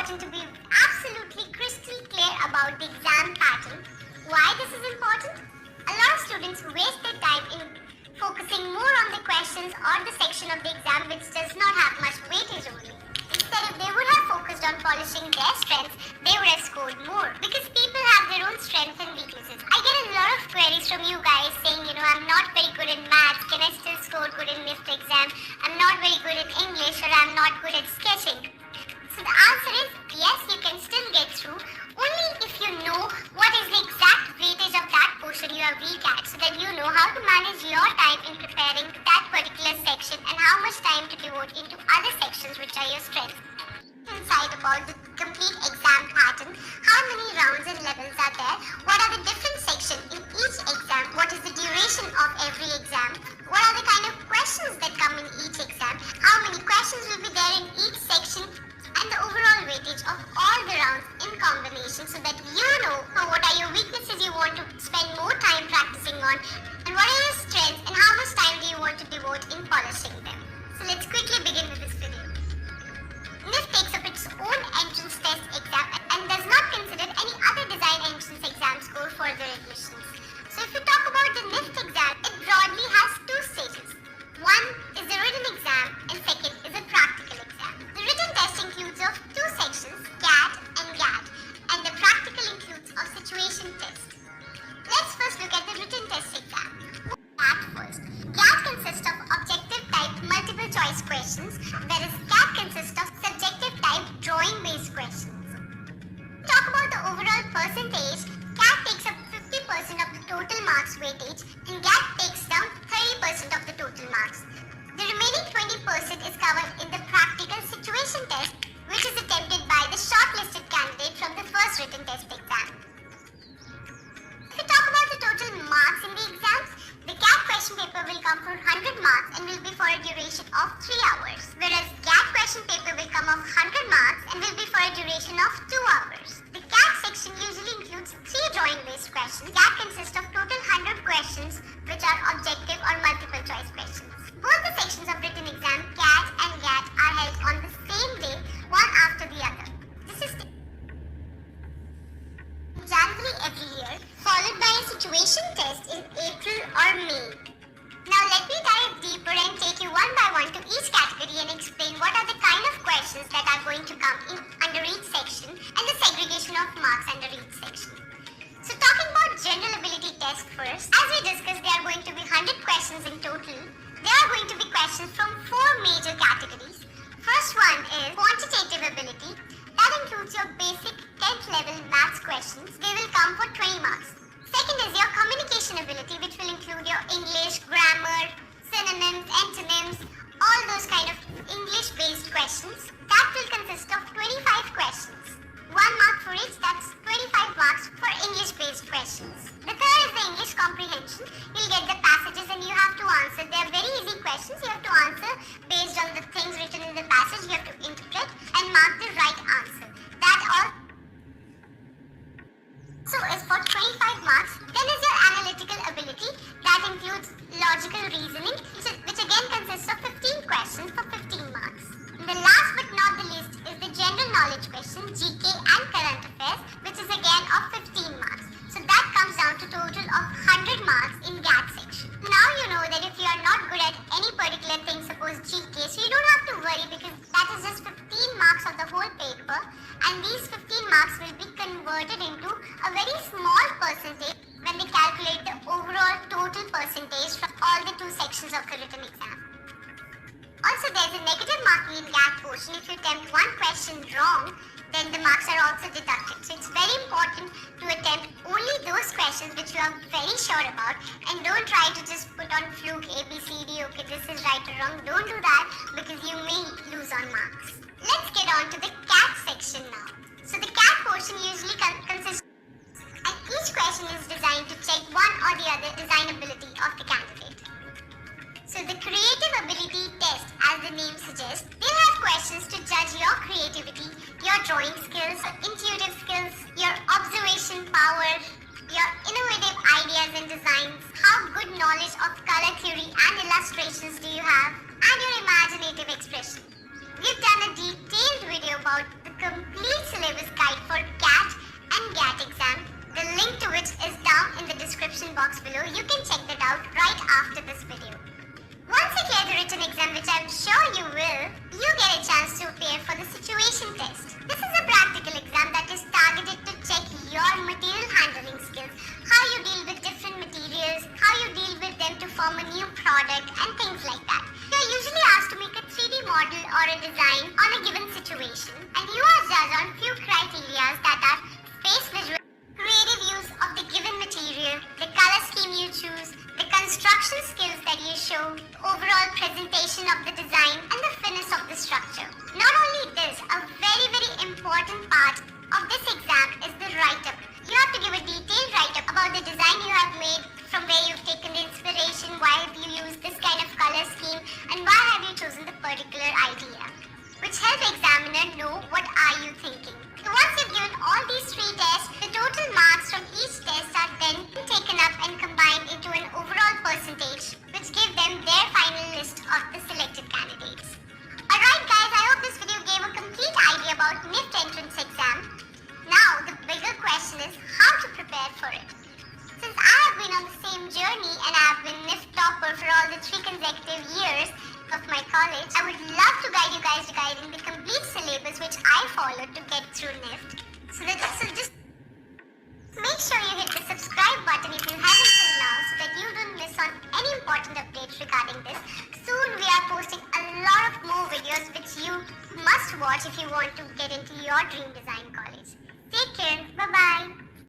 important to be absolutely crystal clear about the exam pattern. Why this is important? A lot of students waste their time in focusing more on the questions or the section of the exam which does not have much weightage only. Instead, if they would have focused on polishing their strengths, they would have scored more, because people have their own strengths and weaknesses. I get a lot of queries from you guys saying, I'm not very good in maths, can I still score good in NIFT exam? I'm not very good in English, or I'm not good at sketching. So the answer is yes, you can still get through, only if you know what is the exact weightage of that portion you are weak at, so that you know how to manage your time in preparing that particular section and how much time to devote into other sections which are your strengths. Insight about the complete exam pattern, how many rounds and levels are there, what are the different sections in each exam, what is the duration of every exam, what are the kind of questions that come in each exam, how many questions will be there in each section, and the overall weightage of all the rounds in combination, so that you know what are your weaknesses you want to spend more time practicing on, and what are your strengths and how much time do you want to devote in polishing them. So let's quickly begin with this video. NIFT takes up its own entrance test exam and does not consider any other design entrance exam score for their admissions. So if we talk about the NIFT exam, it broadly has two stages. One is the written exam and second is a practical exam. The written test includes of two sections, GAT and GAT, and the practical includes of situation test. Let's first look at the written test exam. GAT first. GAT consists of objective type multiple choice questions, whereas GAT consists of subjective type drawing based questions. Talk about the overall percentage. GAT takes up 50% of the total marks weightage and GAT takes down 30% of the total marks. The remaining 20% is covered in the practical situation test, which is attempted by the shortlisted candidate from the first written test exam. If we talk about the total marks in the exams, the GAT question paper will come for 100 marks and will be for a duration of 3 hours, whereas GAT question paper will come of 100 marks and will be for a duration of 2 hours. The GAT section usually includes 3 drawing-based questions. GAT consists of total 100 questions, which are objective or multiple choice questions. Both the sections of written exam, GAT and GAT, are held on the same day, one after the other. This is January every year, followed by a situation test in April or May. Now let me dive deeper and take you one by one to each category and explain what are the kind of questions that are going to come in under each section and the segregation of marks under each section. So talking about general ability test first, as we discussed, there are going to be 100 questions in total. There are going to be questions from 4 major categories. First one is quantitative ability. That includes your basic 10th level maths questions. They will come for 20 marks. Second is your communication ability, which will include your English, grammar, synonyms, antonyms, all those kind of English-based questions. That will consist of 25 questions. 1 mark for each, that's 25 marks for English-based questions. The third is the English comprehension. You'll get the passages and you have to answer. They are very easy questions. You have to answer based on the things written in the passage. You have to interpret and mark the right answer. That all. So as for 25 marks, then is your analytical ability. That includes logical reasoning, which again consists of 15 questions for 15 marks. And the last but not the least is the general knowledge question, GK and current affairs, which is again of 15 marks. So that comes down to total of 100 marks in GAT section. Now you know that if you are not good at any particular thing, suppose GK, so you don't have to worry, because that is just 15 marks of the whole paper, and these 15 marks will be converted into a very small percentage when they calculate the overall total percentage from all the 2 sections of the written exam. Also, there is a negative marking in GAT portion. If you attempt one question wrong, then the marks are also deducted. So it's very important to attempt only those questions which you are very sure about, and don't try to just put on fluke A, B, C, D, okay, this is right or wrong. Don't do that, because you may lose on marks. Let's get on to the GAT section now. So the GAT portion usually consists, and each question is designed to check one or the other designability of the candidate. So the creative ability test, as the name suggests, they'll have questions to judge your creativity, your drawing skills, intuitive skills, your observation power, your innovative ideas and designs, how good knowledge of color theory and illustrations do you have, and your imaginative expression. We've done a detailed video about the complete syllabus guide for GAT and GAT exam. The link to which is down in the description box below. You can check that out right after this video. Once you clear the written exam, which I'm sure you will, you get a chance to prepare for the situation test. This is a practical exam that is targeted to check your material handling skills, how you deal with different materials, how you deal with them to form a new product and things like that. You're usually asked to make a 3D model or a design on a given situation, and you are judged on few criteria that are space visual, creative use of the given material, the color scheme you choose, the construction skills that you show, overall presentation of the design, and the finish of the structure. Not only this, a very important part of this exam is the write-up. You have to give a detailed write-up about the design you have made, from where you've taken the inspiration, why have you used this kind of color scheme, and why have you chosen the particular idea, which help examiner know what are you thinking. So once you've given all these 3 tests, the total marks from each test are then taken up and combined into an overall percentage, which give them their final list of the selected candidates. Alright guys, I hope this video gave a complete idea about NIFT entrance exam. Now the bigger question is how to prepare for it. Since I have been on the same journey and I have been NIFT topper for all the 3 consecutive years of my college, I would love to guide you guys regarding the complete syllabus which I followed to get through NIFT. So just make sure you hit the subscribe button if you haven't till now so that you don't miss on any important updates regarding this. Soon we are posting a lot of more videos which you must watch if you want to get into your dream design college. Take care. Bye-bye.